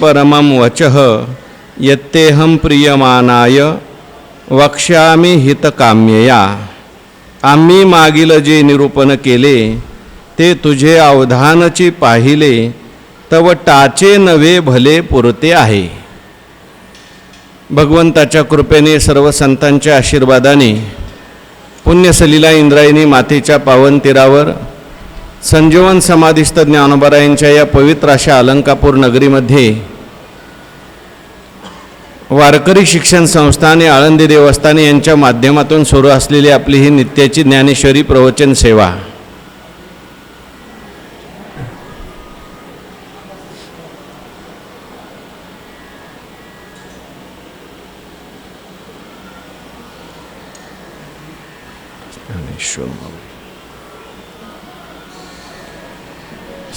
परमं वचः यत्तेहं प्रियमानाय वक्ष्यामि हितकाम्यया। आम्ही मागील जे निरूपण केले ते तुझे अवधानची पाहिले, तव टाचे नवे भले पुरते आहे। भगवंताच्या कृपेने सर्व संतांच्या आशीर्वादाने पुण्यसलीला इंद्रायणी मातेच्या पावन तीरावर संजीवन समाधिस्थ ज्ञानोबारायांच्या या पवित्र अशा अलंकापूर नगरीमध्ये वारकरी शिक्षण संस्था आणि आळंदी देवस्थान यांच्या माध्यमातून सुरू असलेली आपली ही नित्याची ज्ञानेश्वरी प्रवचन सेवा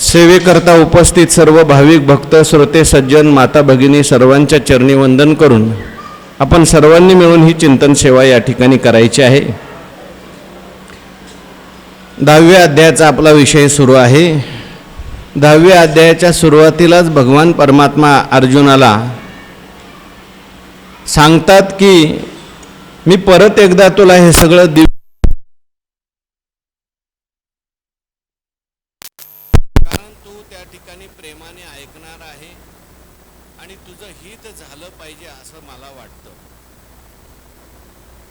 सेवेकरता उपस्थित सर्व भाविक भक्त श्रोते सज्जन माता भगिनी सर्वांच्या चरणी वंदन करून आपण सर्वांनी मिळून ही चिंतन सेवा या ठिकाणी करायची आहे। 10व्या अध्यायाचा आपला विषय सुरू आहे। 10व्या अध्यायाच्या सुरुवातीलाच भगवान परमात्मा अर्जुनाला सांगतात की मी परत एकदा तुला हे सगळं प्रेमाने ऐकणार आहे आणि तुझं हित झालं पाहिजे असं मला वाटतं।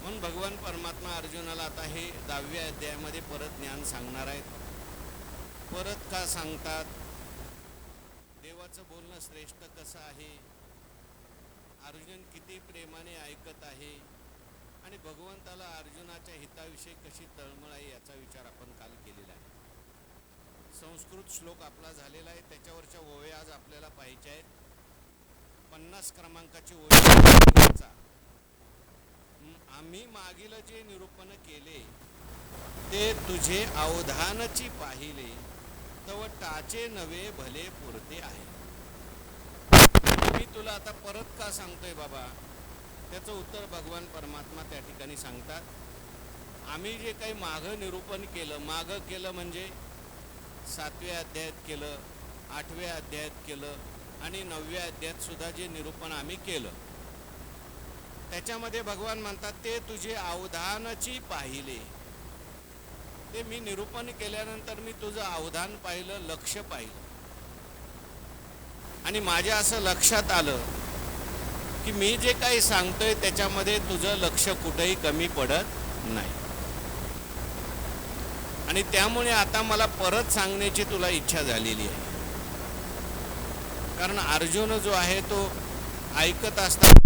म्हणून भगवान परमात्मा अर्जुनाला आता हे 10व्या अध्यायामध्ये परत ज्ञान सांगणार आहेत। परत का सांगतात? देवाचं बोलणं श्रेष्ठ कसं आहे, अर्जुन किती प्रेमाने ऐकत आहे आणि भगवंताला अर्जुनाच्या हिताविषयी कशी तळमळ आहे याचा विचार आपण काल केलेला आहे। संस्कृत श्लोक आपला झालेला आहे, त्याच्यावरच्या ओव्या आज आपल्याला पाहिजे आहेत। 50 क्रमांकाची ओव्या। आम्ही मागील जे निरूपण केले ते तुझे अवधानची पाहिले, तव टाचे नवे भले पुरते आहे। मी तुला आता परत का सांगतोय बाबा, त्याचं उत्तर भगवान परमात्मा त्या ठिकाणी सांगतात। आम्ही जे काही मागं निरूपण केलं, मागं केलं म्हणजे 7व्या अध्यायात केलं, 8व्या अध्यायात केलं आणि 9व्या अध्यायात सुद्धा जे निरूपण आम्ही केलं, त्याच्यामध्ये भगवान म्हणतात ते तुझे अवधानची पाहिले। ते मी निरूपण केल्यानंतर मी तुझं अवधान पाहिलं, लक्ष पाहिलं आणि माझ्या असं लक्षात आलं की मी जे काही सांगतोय त्याच्यामध्ये तुझं लक्ष कुठेही कमी पडत नाही आणि त्यामुळे आता मला परत सांगण्याची तुला इच्छा झालेली आहे। कारण अर्जुन जो आहे तो ऐकत असताना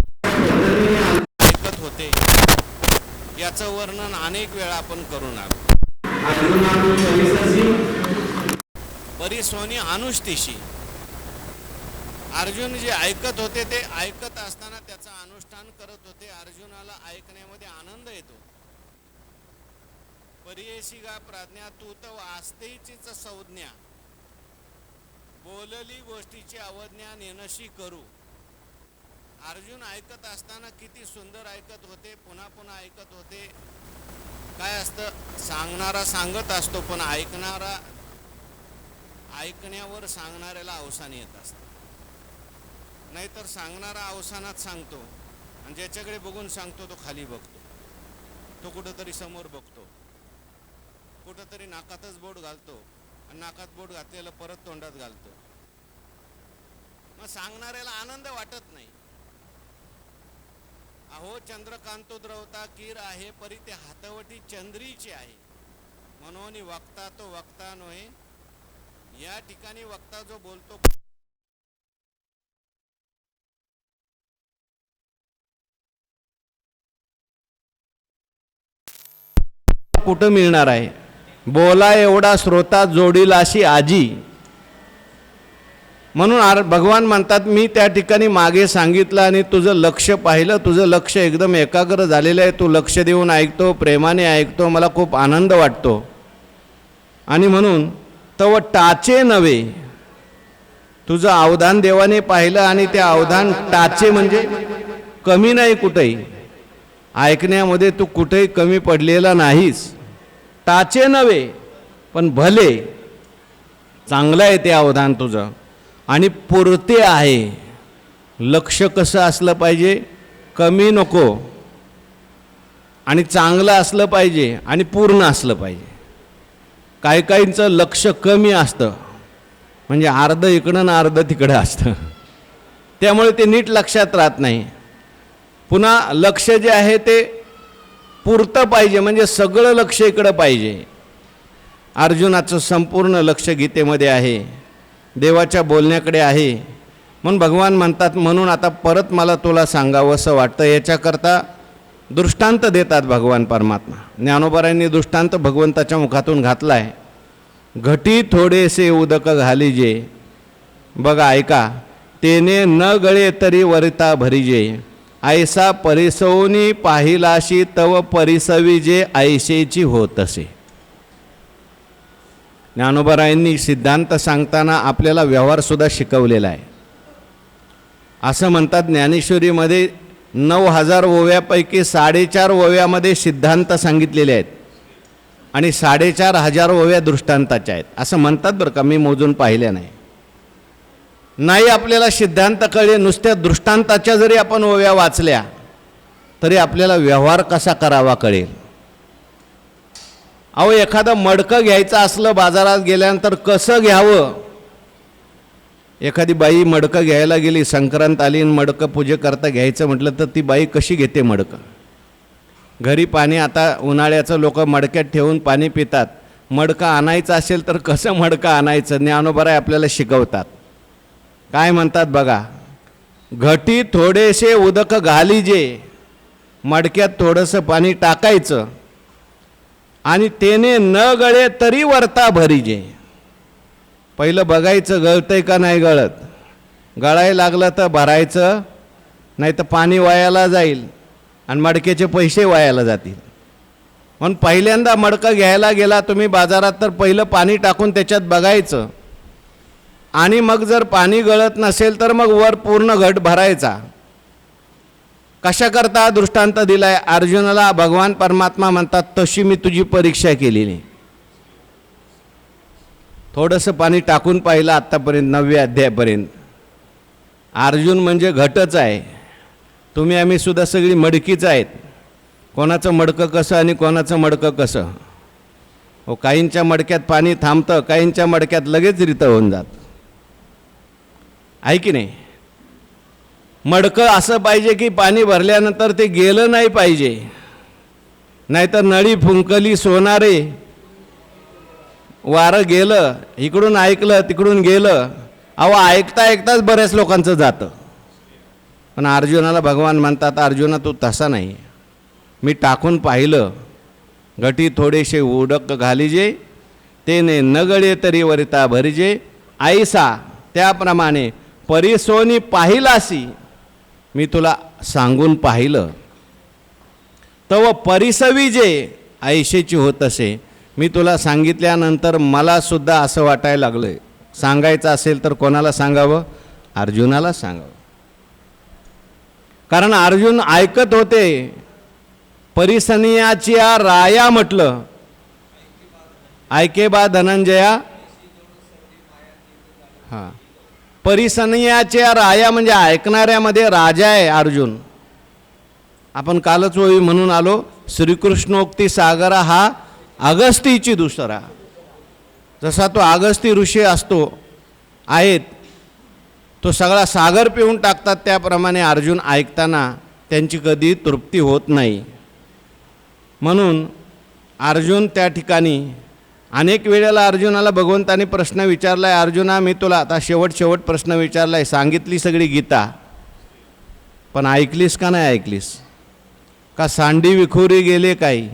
ऐकत होते, याचं वर्णन अनेक वेळा आपण करून आलो। परिसोनी अनुष्ठिशी, अर्जुन जे ऐकत होते ते ऐकत असताना त्याचं अनुष्ठान करत होते। अर्जुनाला ऐकण्यामध्ये आनंद येतो। परियेशिगा प्राज्ञा तू तर आस्तेचीच संज्ञा, बोलली गोष्टीची अवज्ञा नेनशी करू। अर्जुन ऐकत असताना किती सुंदर ऐकत होते, पुन्हा पुन्हा ऐकत होते। काय असतं, सांगणारा सांगत असतो पण ऐकणारा ऐकण्यावर सांगणाऱ्याला अवसान येत असतं। नाहीतर सांगणारा अवसानात सांगतो आणि ज्याच्याकडे बघून सांगतो तो खाली बघतो, तो कुठंतरी समोर बघतो, कुठंतरी नाकातच बोट घालतो आणि नाकात बोट घातलेलं परत तोंडात घालतो। मग सांगणाऱ्याला आनंद वाटत नाही। अहो चंद्रकांतो द्रवता कीर आहे, परी ते हातवटी चंद्रीचे आहे। म्हणून वक्ता तो वक्ता नव्हे, या ठिकाणी वक्ता जो बोलतो कुठं मिळणार आहे? बोला एवढा श्रोता जोडील अशी आजी। म्हणून भगवान म्हणतात मी त्या ठिकाणी मागे सांगितलं आणि तुझं लक्ष पाहिलं, तुझं लक्ष एकदम एकाग्र झालेलं आहे, तू लक्ष देऊन ऐकतो, प्रेमाने ऐकतो, मला खूप आनंद वाटतो। आणि म्हणून तव टाचे नवे, तुझं अवधान देवाने पाहिलं आणि ते अवधान टाचे म्हणजे कमी नाही, कुठेही ऐकण्यामध्ये तू कुठेही कमी पडलेला नाहीस। टाचे नवे पण भले, चांगलं आहे ते अवधान तुझं आणि पुरते आहे। लक्ष कसं असलं पाहिजे, कमी नको आणि चांगलं असलं पाहिजे आणि पूर्ण असलं पाहिजे. काही काहींचं लक्ष कमी असतं, म्हणजे अर्ध इकडं ना अर्ध तिकडं असतं, त्यामुळे ते नीट लक्षात राहत नाही. पुन्हा लक्ष जे आहे ते पुरतं पाहिजे, म्हणजे सगळं लक्ष इकडं पाहिजे. अर्जुनाचं संपूर्ण लक्ष गीतेमध्ये आहे, देवाच्या बोलण्याकडे आहे. म्हणून भगवान म्हणतात, म्हणून आता परत मला तुला सांगावं असं वाटतं. याच्याकरता दृष्टांत देतात भगवान परमात्मा. ज्ञानोबारायांनी दृष्टांत भगवंताच्या मुखातून घातला आहे. घटी थोडेसे उदक घालीजे, बघा ऐका, तेने न गळे तरी वरिता भरीजे, ऐसा परिसोनी पाहिलाशी तव परिसविजे ऐशेची होत असे. ज्ञानोबारायांनी सिद्धांत सांगताना आपल्याला व्यवहारसुद्धा शिकवलेला आहे. असं म्हणतात, ज्ञानेश्वरीमध्ये 9,000 ओव्यापैकी 4.5 ओव्यामध्ये सिद्धांत सांगितलेले आहेत आणि 4,500 ओव्या दृष्टांताच्या आहेत असं म्हणतात बरं का. मी मोजून पाहिल्या नाही आपल्याला सिद्धांत कळले, नुसत्या दृष्टांताच्या जरी आपण ओव्या वाचल्या तरी आपल्याला व्यवहार कसा करावा कळेल. अहो, एखादं मडकं घ्यायचं असलं बाजारात गेल्यानंतर कसं घ्यावं. एखादी बाई मडकं घ्यायला गेली, संक्रांत आली आणि मडकं पूजेकरता घ्यायचं म्हटलं तर ती बाई कशी घेते मडकं. घरी पाणी आता उन्हाळ्याचं लोक मडक्यात ठेवून पाणी पितात. मडकं आणायचं असेल तर कसं मडकं आणायचं ज्ञानोबाराय आपल्याला शिकवतात. काय म्हणतात बघा, घटी थोडेसे उदक घालीजे, मडक्यात थोडंसं पाणी टाकायचं आणि तेने न गळे तरी वरता भरीजे. पहिलं बघायचं गळतंय का नाही गळत, गळायला लागलं तर भरायचं, नाही तर पाणी वायाला जाईल आणि मडक्याचे पैसे वायाला जातील. म्हणून पहिल्यांदा मडकं घ्यायला गेला तुम्ही बाजारात तर पहिलं पाणी टाकून त्याच्यात बघायचं आणि मग जर पाणी गळत नसेल तर मग वर पूर्ण घट भरायचा. कशाकरता दृष्टांत दिलाय अर्जुनाला. भगवान परमात्मा म्हणतात, तशी मी तुझी परीक्षा केलेली. थोडंसं पाणी टाकून पाहिलं आत्तापर्यंत 9व्या अध्यायापर्यंत. अर्जुन म्हणजे घटच आहे, तुम्ही आम्ही सुद्धा सगळी मडकीच आहेत. कोणाचं मडकं कसं आणि कोणाचं मडकं कसं. हो, काहींच्या मडक्यात पाणी थांबतं, काहींच्या मडक्यात लगेच रितं होऊन जातं, आहे की नाही. मडकं असं पाहिजे की पाणी भरल्यानंतर ते गेलं नाही पाहिजे, नाहीतर नळी फुंकली सोनारे, वारं गेलं, इकडून ऐकलं तिकडून गेलं. अहो, ऐकता ऐकताच बऱ्याच लोकांचं जातं. पण अर्जुनाला भगवान म्हणतात, अर्जुना तू तसा नाही, मी टाकून पाहिलं. घटी थोडेसे उडक घालीजे, तेने न गळे तरी वरिता भरीजे, ऐसा त्याप्रमाणे परिसोनी पाहिलासी, मी तुला सांगून पाहिलं. तव परिसविजे ऐशेची होत असे, मी तुला सांगितल्यानंतर मला सुद्धा असं वाटायला लागलं. सांगायचं असेल तर कोणाला सांगावं, अर्जुनाला सांगावं. कारण अर्जुन ऐकत होते. परिसनियाची राया म्हटलं, ऐके बा धनंजया. हां, परिसनियाच्या राया म्हणजे ऐकणाऱ्यामध्ये राजा आहे अर्जुन. आपण कालच ओळी म्हणून आलो, श्रीकृष्णोक्ती सागरा हा अगस्तीची दुसरा. जसा तो अगस्ती ऋषी असतो आहेत, तो सगळा सागर पिऊन टाकतात, त्याप्रमाणे अर्जुन ऐकताना त्यांची कधी तृप्ती होत नाही. म्हणून अर्जुन त्या ठिकाणी अनेक वेळेला अर्जुनाला भगवंताने प्रश्न विचारला आहे, अर्जुना मी तुला आता शेवट प्रश्न विचारला आहे, सांगितली सगळी गीता, पण ऐकलीस का नाही ऐकलीस. का सांडी विखुरी गेले काही,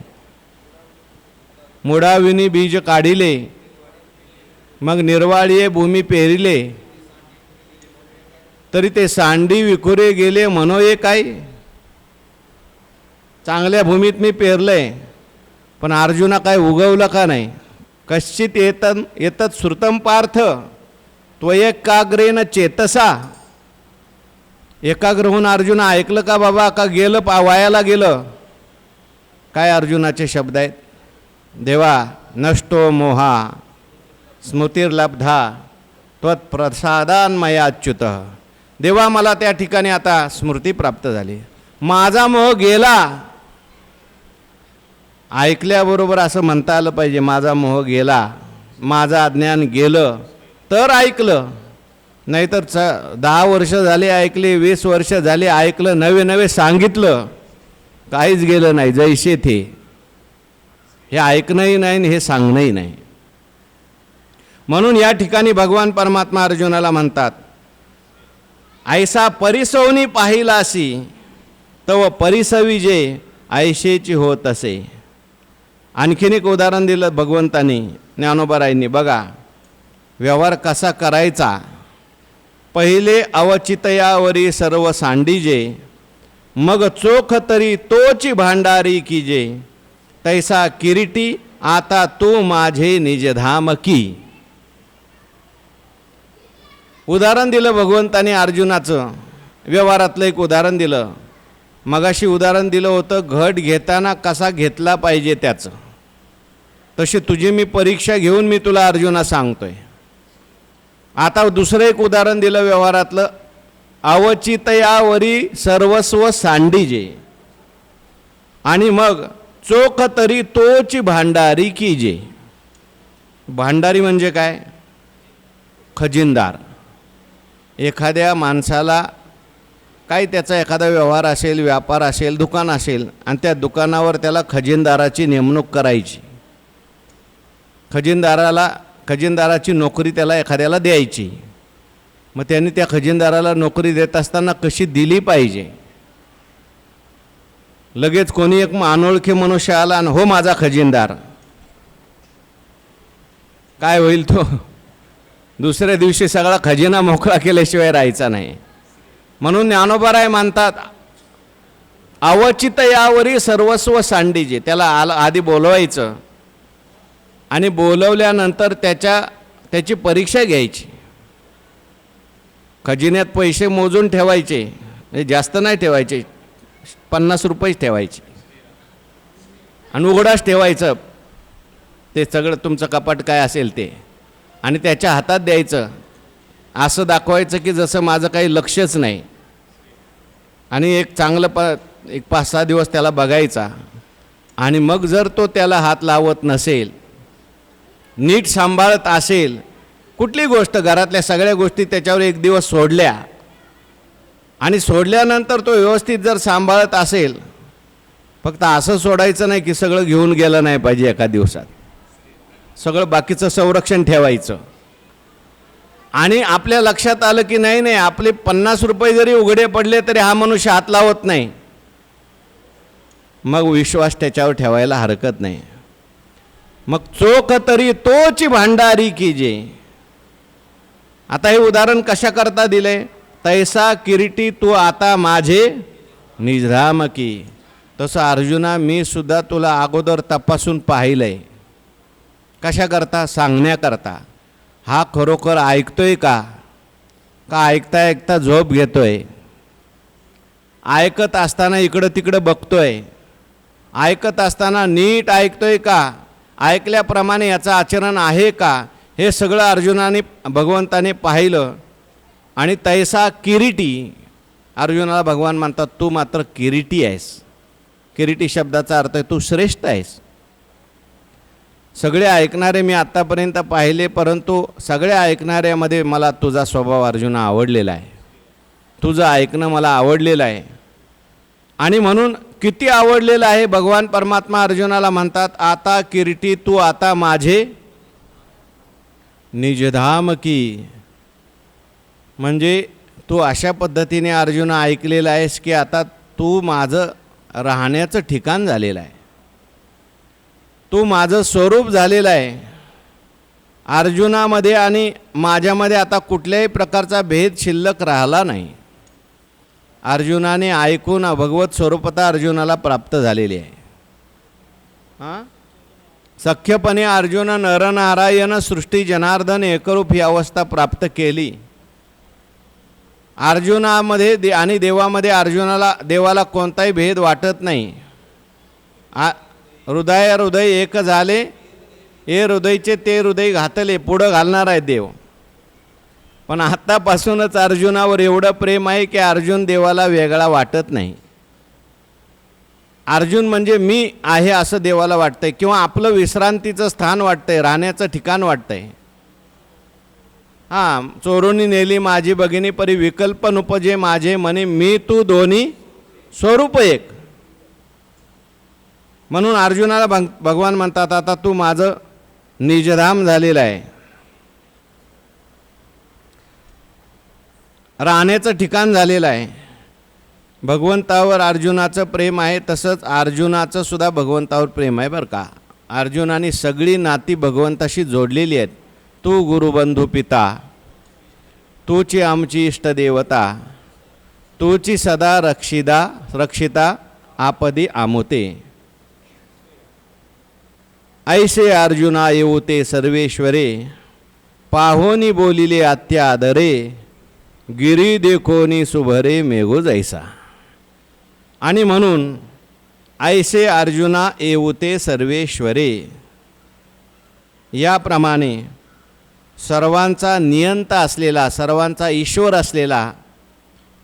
मुडाविनी बीज काढिले, मग निर्वाळीये भूमी पेरिले, तरी ते सांडी विखुरे गेले मनोये काय. चांगल्या भूमीत मी पेरलंय, पण अर्जुना काय उगवलं का नाही. कश्चित येतत श्रुतम पार्थ त्वयेकाग्रेन चेतसा. एकाग्र होऊन अर्जुन ऐकलं का बाबा, का गेलं वायाला गेलं. काय अर्जुनाचे शब्द आहेत, देवा नष्टो मोहा स्मृतिर्लब्धा त्वत्प्रसादान्मयाच्युत. देवा मला त्या ठिकाणी आता स्मृती प्राप्त झाली, माझा मोह गेला. ऐकल्याबरोबर असं म्हणता आलं पाहिजे, माझा मोह गेला, माझं अज्ञान गेलं, तर ऐकलं. नाहीतर 10 वर्ष झाले ऐकले, 20 वर्ष झाले ऐकलं, नवे नवे सांगितलं, काहीच गेलं नाही, जैसे थे. हे ऐकणंही नाही आणि हे सांगणंही नाही. म्हणून या ठिकाणी भगवान परमात्मा अर्जुनाला म्हणतात, ऐसा परिसवनी पाहिलासी तव परिसवी जे ऐशेची होत असे. आणखीन एक उदाहरण दिलं भगवंतांनी, ज्ञानोबारायांनी. बघा व्यवहार कसा करायचा. पहिले अवचितयावरी सर्व सांडीजे, मग चोख तरी तोची भांडारी कीजे. तैसा किरीटी आता तू माझे निजधाम की. उदाहरण दिलं भगवंताने अर्जुनाचं, व्यवहारातलं एक उदाहरण दिलं. मगाशी उदाहरण दिलं होतं घट घेताना कसा घेतला पाहिजे त्याचं. तशी तुझी मी परीक्षा घेऊन मी तुला अर्जुना सांगतोय. आता दुसरं एक उदाहरण दिलं व्यवहारातलं, अवचितयावरी सर्वस्व सांडीजे, आणि मग चोख तरी तोची भांडारी कीजे. भांडारी म्हणजे काय? खजिनदार. एखाद्या माणसाला काय त्याचा एखादा व्यवहार असेल, व्यापार असेल, दुकान असेल, आणि त्या दुकानावर त्याला खजिनदाराची नेमणूक करायची. खजिनदाराची नोकरी त्याला एखाद्याला द्यायची. मग त्यांनी त्या खजिनदाराला नोकरी देत असताना कशी दिली पाहिजे. लगेच कोणी एक अनोळखी मनुष्य आला आणि हो माझा खजिनदार, काय होईल तो? दुसऱ्या दिवशी सगळा खजिना मोकळा केल्याशिवाय राहायचा नाही. म्हणून ज्ञानोबाराय म्हणतात, अवचितयावरी सर्वस्व सांडीजे. त्याला आधी बोलवायचं आणि बोलवल्यानंतर त्याची परीक्षा घ्यायची. खजिन्यात पैसे मोजून ठेवायचे, म्हणजे जास्त नाही ठेवायचे, 50 रुपयेच ठेवायचे, आणि उघडाच ठेवायचं ते सगळं तुमचं कपाट काय असेल ते, आणि त्याच्या हातात द्यायचं. असं दाखवायचं की जसं माझं काही लक्षच नाही. आणि एक चांगलं एक 5-6 दिवस त्याला बघायचा. आणि मग जर तो त्याला हात लावत नसेल, नीट सांभाळत असेल, कुठली गोष्ट घरातल्या सगळ्या गोष्टी त्याच्यावर एक दिवस सोडल्या, आणि सोडल्यानंतर तो व्यवस्थित जर सांभाळत असेल, फक्त असं सोडायचं नाही की सगळं घेऊन गेलं नाही पाहिजे एका दिवसात, सगळं बाकीचं संरक्षण ठेवायचं. आणि आपल्या लक्षात आलं की नाही आपले 50 रुपये जरी उघडे पडले तरी हा मनुष्य हात लावत नाही, मग विश्वास त्याच्यावर ठेवायला हरकत नाही. मग चोख तरी तोची भांडारी कीजे. आता हे उदाहरण कशा करता दिले? तैसा किरीटी तू आता माझे निजधाम की. तसं अर्जुना मी सुद्धा तुला अगोदर तपासून पाहिलंय. कशा करता? सांगण्याकरता. हा खरोखर ऐकतोय का ऐकता ऐकता झोप घेतोय, ऐकत असताना इकडं तिकडं बघतोय, ऐकत असताना नीट ऐकतोय का, ऐकल्याप्रमाणे याचं आचरण आहे का, हे सगळं अर्जुनाने भगवंताने पाहिलं. आणि तैसा किरीटी, अर्जुनाला भगवान म्हणतात तू मात्र किरीटी आहेस. किरीटी शब्दाचा अर्थ आहे तू श्रेष्ठ आहेस. सगळे ऐकणारे मी आत्तापर्यंत पाहिले, परंतु सगळ्या ऐकणाऱ्यामध्ये मला तुझा स्वभाव अर्जुना आवडलेला आहे. तुझं ऐकणं मला आवडलेलं आहे. आणि म्हणून किती आवडलेलं आहे, भगवान परमात्मा अर्जुनाला म्हणतात आता किरीटी तू आता माझे निजधाम की. म्हणजे तू अशा पद्धतीने अर्जुना ऐकलेला आहेस की आता तू माझं राहण्याचं ठिकाण झालेलं आहे, तू माझं स्वरूप झालेलं आहे. अर्जुनामध्ये आणि माझ्यामध्ये आता कुठल्याही प्रकारचा भेद शिल्लक राहिला नाही. अर्जुनाने ऐकून भगवत स्वरूपता अर्जुनाला प्राप्त झालेली आहे. सख्यपणे अर्जुन नरनारायण सृष्टी जनार्दन एकरूप ही अवस्था प्राप्त केली. अर्जुनामध्ये आणि देवामध्ये देवाला कोणताही भेद वाटत नाही. हृदय एक झाले, हे हृदयचे ते हृदय घातले, पुढं घालणार आहे देव. पण आत्तापासूनच अर्जुनावर एवढं प्रेम आहे की अर्जुन देवाला वेगळा वाटत नाही. अर्जुन म्हणजे मी आहे असं देवाला वाटतंय, किंवा आपलं विश्रांतीचं स्थान वाटतंय, राहण्याचं ठिकाण वाटतंय. हां, चोरूनी नेली माझी भगिनी परी विकल्प नुपजे माझे मने मी तू दोन्ही स्वरूप एक. म्हणून अर्जुनाला भगवान म्हणतात आता तू माझं निजधाम झालेलं आहे, राहण्याचं ठिकाण झालेलं आहे. भगवंतावर अर्जुनाचं प्रेम आहे, तसंच अर्जुनाचं सुद्धा भगवंतावर प्रेम आहे बरं का. अर्जुनाने सगळी नाती भगवंताशी जोडलेली आहेत. तू गुरुबंधू पिता, तूची आमची इष्टदेवता, तूची सदा रक्षिता आपदी आमुते. ऐसे अर्जुना येऊते सर्वेश्वरे, पाहोनी बोलिले अत्यादरे, गिरी देखोनी सुभरे मेघो जैसा. आणि म्हणून ऐसे अर्जुना येऊते सर्वेश्वरे, याप्रमाणे सर्वांचा नियंता असलेला, सर्वांचा ईश्वर असलेला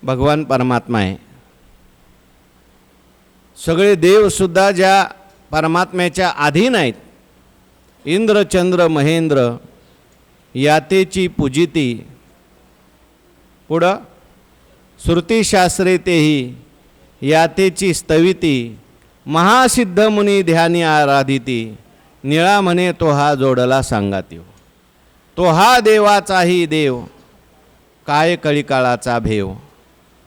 भगवान परमात्मा आहे. सगळे देवसुद्धा ज्या परमात्म्याच्या अधीन आहेत, इंद्र चंद्र महेंद्र यातेची पूजिती. पुढं श्रुतीशास्त्रे तेही यातेची स्तविती, महासिद्ध मुनी ध्यानी आराधिती, निळा म्हणे तो हा जोडला सांगात्यो. तो हा देवाचाही देव, काय कळीकाळाचा भेव.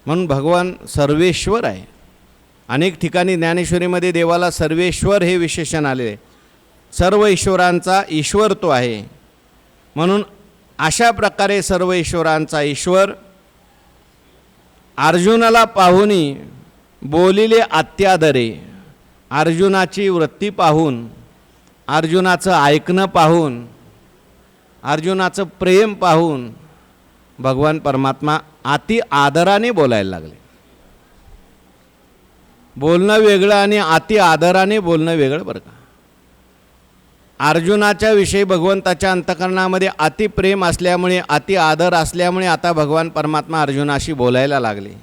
म्हणून भगवान सर्वेश्वर आहे. अनेक ठिकाणी ज्ञानेश्वरीमध्ये देवाला सर्वेश्वर हे विशेषण आले. सर्व ईश्वरांचा ईश्वर तो आहे. म्हणून अशा प्रकारे सर्व ईश्वरांचा ईश्वर अर्जुनाला पाहुनी बोलिले अत्यादरे. अर्जुनाची वृत्ती पाहून, अर्जुनाचं ऐकणं पाहून, अर्जुनाचं प्रेम पाहून भगवान परमात्मा अति आदराने बोलायला लागले. बोलणं वेगळं आणि अति आदराने बोलणं वेगळं बरं का. अर्जुनाच्या विषयी भगवंताच्या अंतःकरणामध्ये अति प्रेम असल्यामुळे, अति आदर असल्यामुळे आता भगवान परमात्मा अर्जुनाशी बोलायला लागले.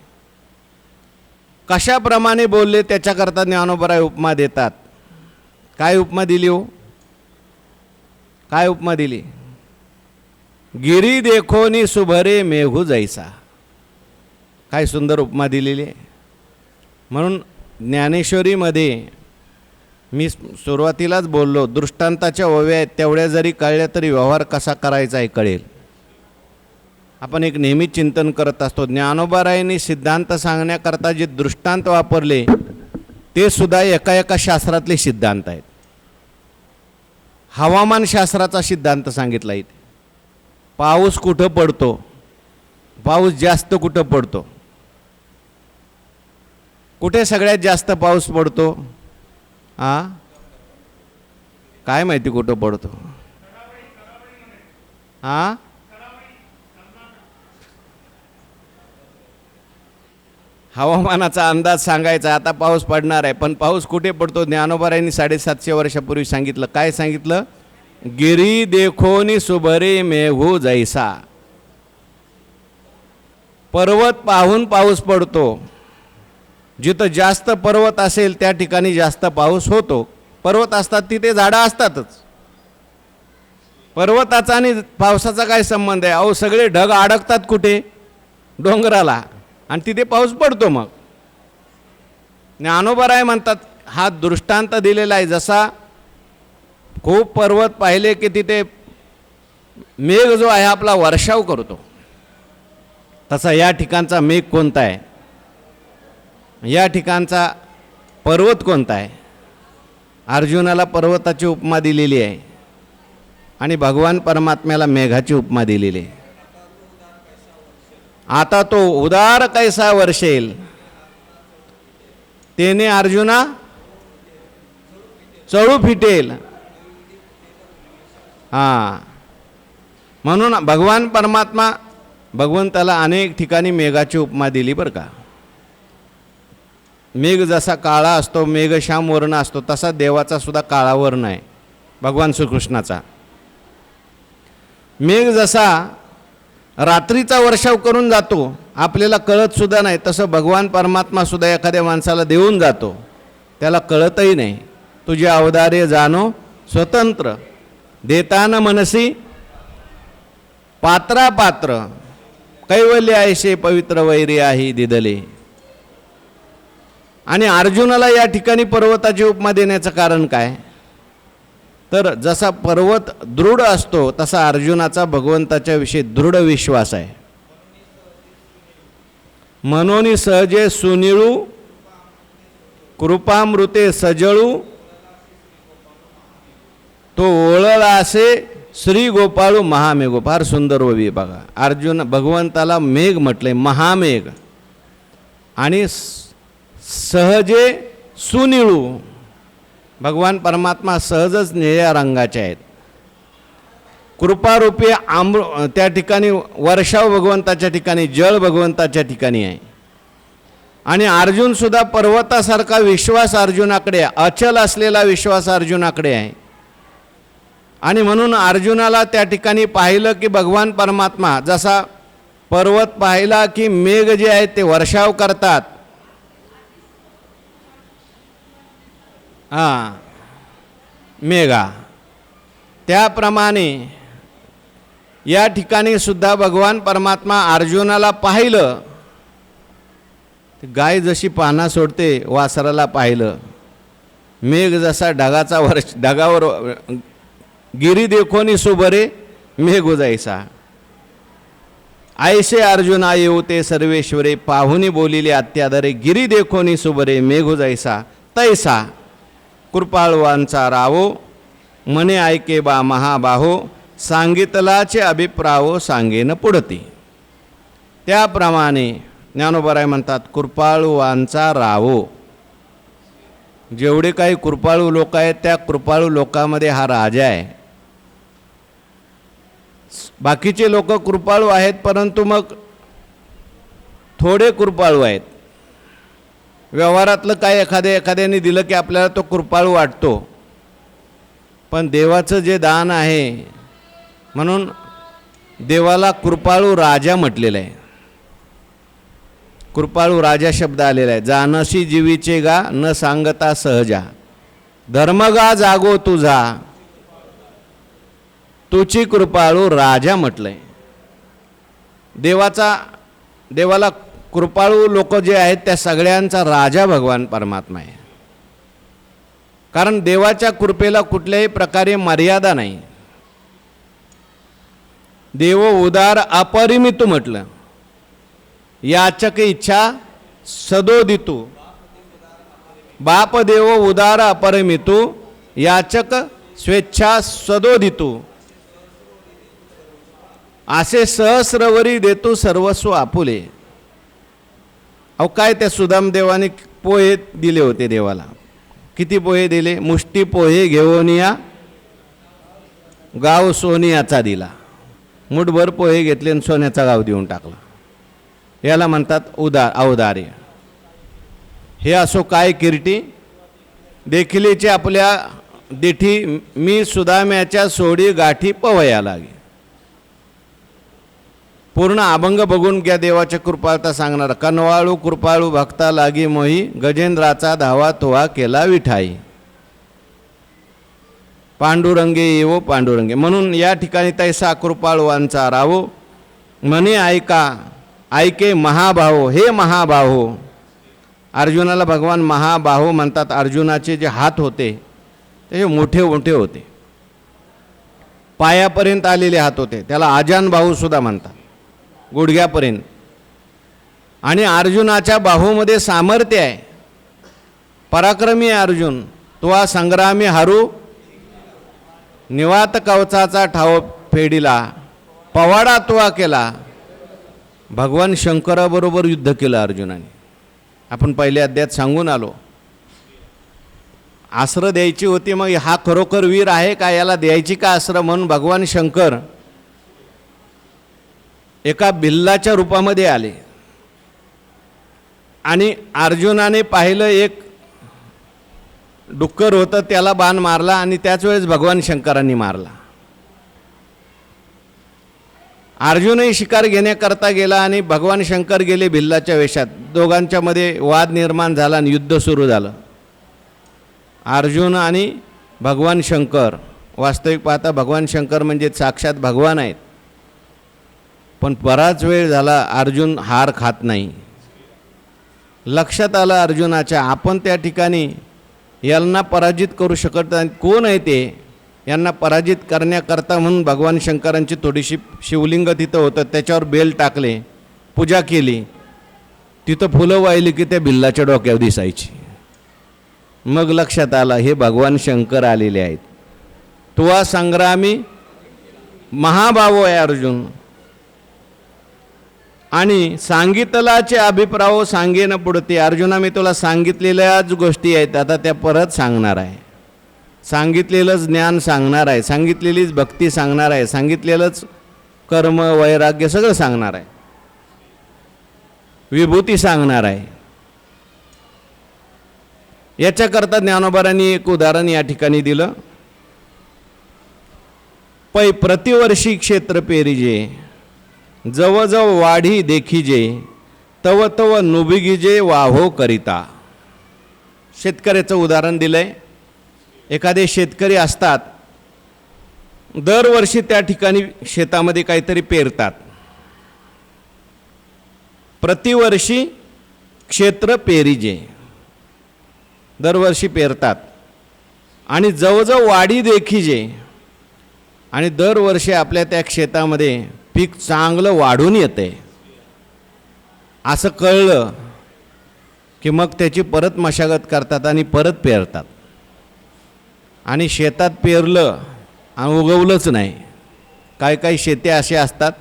कशाप्रमाणे बोलले त्याच्याकरता ज्ञानोबराय उपमा देतात. काय उपमा दिली हो? काय उपमा दिली? गिरी देखोनी सुभरे मेघू जैसा. काय सुंदर उपमा दिलेली आहे. म्हणून ज्ञानेश्वरीमध्ये मी सुरुवातीलाच बोललो, दृष्टांताच्या ओव्या आहेत तेवढ्या जरी कळल्या तरी व्यवहार कसा करायचा आहे कळेल. आपण एक नेहमी चिंतन करत असतो. ज्ञानोबारायांनी सिद्धांत सांगण्याकरता जे दृष्टांत वापरले ते सुद्धा एका शास्त्रातले सिद्धांत आहेत. हवामानशास्त्राचा सिद्धांत सांगितला इथे. पाऊस कुठं पडतो, पाऊस जास्त कुठं पडतो, कुठे सगळ्यात जास्त पाऊस पडतो? काय माहिती कुठं पडतो? हवामानाचा अंदाज सांगायचा. आता पाऊस पडणार आहे, पण पाऊस कुठे पडतो? ज्ञानोबारायांनी 750 वर्षापूर्वी सांगितलं. काय सांगितलं? गिरी देखोनी सुभरे मेघू जैसा. पर्वत पाहून पाऊस पडतो. जिथं जास्त पर्वत असेल त्या ठिकाणी जास्त पाऊस होतो. पर्वत असतात तिथे झाडं असतातच. पर्वताचा आणि पावसाचा काय संबंध आहे? अहो सगळे ढग अडकतात कुठे? डोंगराला, आणि तिथे पाऊस पडतो. मग ज्ञानोबाराय म्हणतात हा दृष्टांत दिलेला आहे. जसा खूप पर्वत पाहिले की तिथे मेघ जो आहे आपला वर्षाव करतो, तसा या ठिकाणचा मेघ कोणता आहे? या ठिकाणचा पर्वत कोणता आहे? अर्जुनाला पर्वताची उपमा दिलेली आहे आणि भगवान परमात्म्याला मेघाची उपमा दिलेली आहे. आता तो उदार कैसा वर्षेल, तेने अर्जुना चळू फिटेल. म्हणून भगवान परमात्मा, भगवंताला अनेक ठिकाणी मेघाची उपमा दिली बरं का. मेघ जसा काळा असतो, मेघश्याम वर्ण असतो, तसा देवाचा सुद्धा काळा वर्ण आहे भगवान श्रीकृष्णाचा. मेघ जसा रात्रीचा वर्षाव करून जातो, आपल्याला कळत सुद्धा नाही. तसं भगवान परमात्मा सुद्धा एखाद्या माणसाला देऊन जातो, त्याला कळतही नाही. तुझे अवदार्य जाणो स्वतंत्र, देताना मनसी पात्रा पात्र, कैवल्य ऐशे पवित्र वैरी आहे दिदले. आणि अर्जुनाला या ठिकाणी पर्वताची उपमा देण्याचं कारण काय? तर जसा पर्वत दृढ असतो तसा अर्जुनाचा भगवंताच्या विषयी दृढ विश्वास आहे. मनोनी सहजे सुनिळू, कृपामृते सजळू, तो ओळला असे श्री गोपाळू महामेघ. फार सुंदर ओवी बघा. अर्जुन भगवंताला मेघ म्हटले, महामेघ. आणि सहजे सुनिळू, भगवान परमात्मा सहजच निळ्या रंगाचे आहेत. कृपारूपी त्या ठिकाणी वर्षाव भगवंताच्या ठिकाणी, जळ भगवंताच्या ठिकाणी आहे. आणि अर्जुन सुद्धा पर्वतासारखा विश्वास अर्जुनाकडे आहे, अचल असलेला विश्वास अर्जुनाकडे आहे. आणि म्हणून अर्जुनाला त्या ठिकाणी पाहिलं की भगवान परमात्मा जसा पर्वत पाहिला की मेघ जे आहेत ते वर्षाव करतात, मेघा, त्याप्रमाणे या ठिकाणी सुद्धा भगवान परमात्मा अर्जुनाला पाहिलं. गाय जशी पाना सोडते वासराला पाहिलं, मेघ जसा ढगावर गिरी देखोनी सुबरे मेघ जायसा. ऐसे अर्जुना येऊ ते सर्वेश्वरे, पाहुनी बोलिले अत्यादरे, गिरी देखोनी सुबरे मेघ जायसा. तैसा कृपाळवांचा रावो, मने ऐके बा महाबाहो, सांगितलाचे अभिप्रावो सांगेन पुढती. त्याप्रमाणे ज्ञानोबराय म्हणतात, कृपाळवांचा रावो. जेवढे काही कृपाळू लोक आहेत त्या कृपाळू लोकांमध्ये हा राजा आहे. बाकीचे लोक कृपाळू आहेत, परंतु मग थोडे कृपाळू आहेत. व्यवहारातलं काय एखाद्याने दिलं की आपल्याला तो कृपाळू वाटतो, पण देवाचं जे दान आहे म्हणून देवाला कृपाळू राजा म्हटलेलं आहे. कृपाळू राजा शब्द आलेला आहे. जानशी जीवीचे गा न सांगता सहजा, धर्मगा जागो तुझा, तुची कृपाळू राजा म्हटलंय. देवाला कृपाळू लोक जे आहेत त्या सगळ्यांचा राजा भगवान परमात्मा आहे. कारण देवाच्या कृपेला कुठल्याही प्रकारे मर्यादा नाही. देव उदार अपरिमित म्हटलं, याचक इच्छा सदोदितू. बाप देव उदार अपरिमितू, याचक स्वेच्छा सदोदितू. असे सहस्रवरी देतू सर्वस्व आपुले. अहो काय त्या सुदामदेवाने पोहे दिले होते देवाला. किती पोहे दिले? मुष्टी पोहे घेऊन या गाव सोनियाचा दिला. मुठभर पोहे घेतले आणि सोन्याचा गाव देऊन टाकला. याला म्हणतात औदार्य. हे असो काय कीर्ती, देखिलेचे आपल्या देठी, मी सुदाम्याच्या सोडी गाठी पवया लागे. पूर्ण अभंग बघून घ्या देवाच्या कृपाळता सांगणार. कनवाळू कृपाळू भक्ता लागी मोही, गजेंद्राचा धावा तोहा केला विठाई. पांडुरंगे येवो पांडुरंगे. म्हणून या ठिकाणी तैसा कृपाळवांचा रावो, म्हणे ऐके महाबाहो. हे महाबाहो. अर्जुनाला भगवान महाबाहो म्हणतात. अर्जुनाचे जे हात होते ते मोठे मोठे होते, पायापर्यंत आलेले हात होते. त्याला आजान बाहू सुद्धा म्हणतात, गुडघ्यापर्यंत. आणि अर्जुनाच्या बाहूमध्ये सामर्थ्य आहे, पराक्रमी आहे अर्जुन. तो हा संग्रामी हारू, निवात कवचाचा ठाव फेडिला, पवाडा तुवा केला. भगवान शंकराबरोबर युद्ध केलं अर्जुनाने. आपण पहिल्या अध्यायात सांगून आलो. आश्र द्यायची होती, मग हा खरोखर वीर आहे का, याला द्यायची का आश्र म्हणून भगवान शंकर एका भिल्लाच्या रूपामध्ये आले. आणि अर्जुनाने पाहिलं एक डुक्कर होतं, त्याला बाण मारला आणि त्याच वेळेस भगवान शंकरांनी मारला. अर्जुनही शिकार घेण्याकरता गेला आणि भगवान शंकर गेले भिल्लाच्या वेशात. दोघांच्या मध्ये वाद निर्माण झाला आणि युद्ध सुरू झालं. अर्जुन आणि भगवान शंकर. वास्तविक पाहता भगवान शंकर म्हणजे साक्षात भगवान आहेत. पण बराच वेळ झाला अर्जुन हार खात नाही. लक्षात आलं अर्जुनाच्या, आपण त्या ठिकाणी यांना पराजित करू शकत नाही. कोण आहे ते? यांना पराजित करण्याकरता म्हणून भगवान शंकरांची थोडीशी शिवलिंग तिथं होतं, त्याच्यावर बेल टाकले, पूजा केली. तिथं फुलं वाहिली की त्या भिल्लाच्या डोक्यावर दिसायची. मग लक्षात आलं हे भगवान शंकर आलेले आहेत. तुवा संग्रामी महाभावो आहे अर्जुन. आणि सांगितलाचे अभिप्राव सांगेन पुढते. अर्जुना मी तुला सांगितलेल्याच गोष्टी आहेत, आता त्या परत सांगणार आहे. सांगितलेलंच ज्ञान सांगणार आहे, सांगितलेलीच भक्ती सांगणार आहे, सांगितलेलंच कर्म वैराग्य सगळं सांगणार आहे, विभूती सांगणार आहे. याच्याकरता ज्ञानोबारांनी एक उदाहरण या ठिकाणी दिलं. पै प्रतिवर्षी क्षेत्र पेरिजे, जवळजवळ वाढी देखिजे, तव तव नुबिगिजे वाहो करिता. शेतकऱ्याचं उदाहरण दिलंय. एखादे शेतकरी असतात, दरवर्षी त्या ठिकाणी शेतामध्ये काहीतरी पेरतात. प्रतिवर्षी क्षेत्र पेरिजे, दरवर्षी पेरतात. आणि जवळजवळ वाढी देखिजे, आणि दरवर्षी आपल्या त्या शेतामध्ये पीक चांगलं वाढून येते. असं कळलं की मग त्याची परत मशागत करतात आणि परत पेरतात. आणि शेतात पेरलं आणि उगवलंच नाही. काही काही शेती असे असतात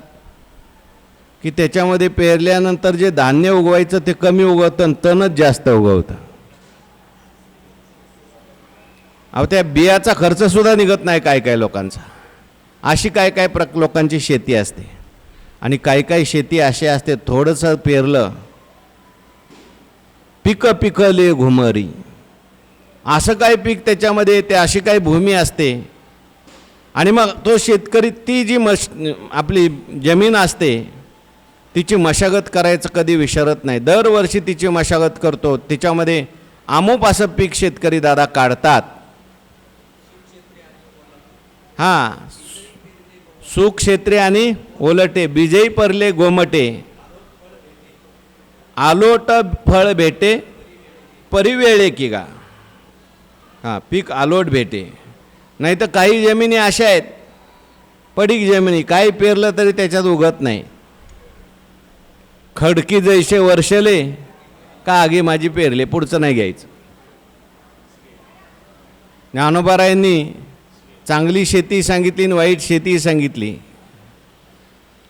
की त्याच्यामध्ये पेरल्यानंतर जे धान्य उगवायचं ते कमी उगवतं आणि तणच जास्त उगवतं. अहो त्या बियाचा खर्चसुद्धा निघत नाही काही काही लोकांचा. अशी काय काय लोकांची शेती असते. आणि काही काही शेती अशी असते, थोडंसं पेरलं पिकं पिकले घुमरी, असं काय पीक त्याच्यामध्ये ते, अशी काही भूमी असते. आणि मग तो शेतकरी ती जी आपली जमीन असते तिची मशागत करायचं कधी विसरत नाही. दरवर्षी तिची मशागत करतो. तिच्यामध्ये आमोप असं पीक शेतकरी दादा काढतात. हां, सुक्षेत्रे आणि ओलटे, बिजई परले गोमटे, आलोट फळ भेटे परिवेळे की गा. हां, पीक आलोट भेटे. नाही तर काही जमिनी अशा आहेत पडीक जमिनी, काही पेरलं तरी त्याच्यात उगत नाही. खडकी जैसे वर्षले का आगी माझी पेरले, पुढचं नाही घ्यायचं. ज्ञानोबारायांनी चांगली शेती सांगितली आणि वाईट शेती सांगितली.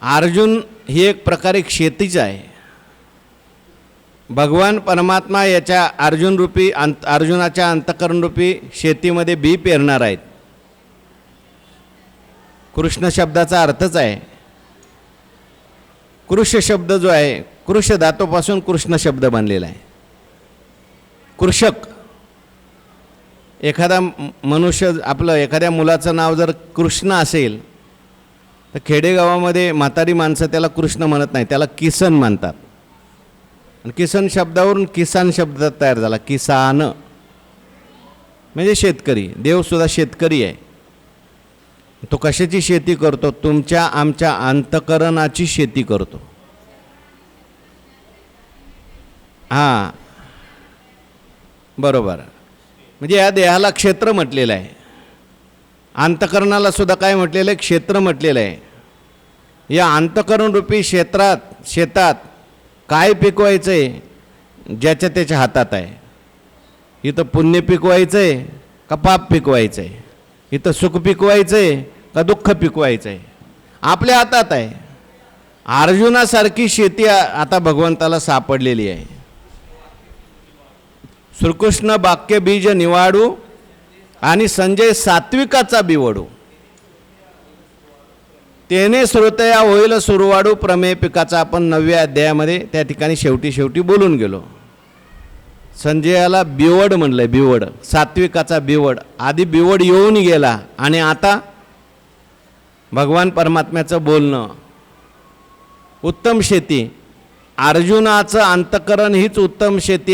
अर्जुन ही एक प्रकारे शेतीच आहे. भगवान परमात्मा याच्या अर्जुनाच्या अंतःकरणरूपी शेतीमध्ये बी पेरणार आहेत. कृष्ण शब्दाचा अर्थच आहे, कृष शब्द जो आहे, कृष धातूपासून कृष्ण शब्द बनलेला आहे. कृषक, एखादा मनुष्य, आपलं एखाद्या मुलाचं नाव जर कृष्ण असेल तर खेडेगावामध्ये म्हातारी माणसं त्याला कृष्ण म्हणत नाही, त्याला किसन म्हणतात. आणि किसन शब्दावरून किसान शब्द तयार झाला. किसान म्हणजे शेतकरी. देवसुद्धा शेतकरी आहे. तो कशाची शेती करतो? तुमच्या आमच्या अंतःकरणाची शेती करतो. हां, बरोबर. म्हणजे या देहाला क्षेत्र म्हटलेलं आहे. अंतःकरणाला सुद्धा काय म्हटलेलं आहे? क्षेत्र म्हटलेलं आहे. या अंतःकरणरूपी शेतात काय पिकवायचं आहे ज्याच्या त्याच्या हातात आहे. इथं पुण्य पिकवायचं आहे का पाप पिकवायचं आहे? इथं सुख पिकवायचं आहे का दुःख पिकवायचं आहे? आपल्या हातात आहे. अर्जुनासारखी शेती आता भगवंताला सापडलेली आहे. श्रीकृष्ण बाक्य बीज निवाडू आणि संजय सात्विकाचा बिवडू, तेने श्रोतया होईल सुरवाडू प्रमेय पिकाचा. आपण 9व्या अध्यायामध्ये त्या ठिकाणी शेवटी बोलून गेलो. संजयाला बिवड म्हणलंय, बिवड, सात्विकाचा बिवड. आधी बिवड येऊन गेला आणि आता भगवान परमात्म्याचं बोलणं उत्तम शेती. अर्जुनाचं अंतःकरण हीच उत्तम शेती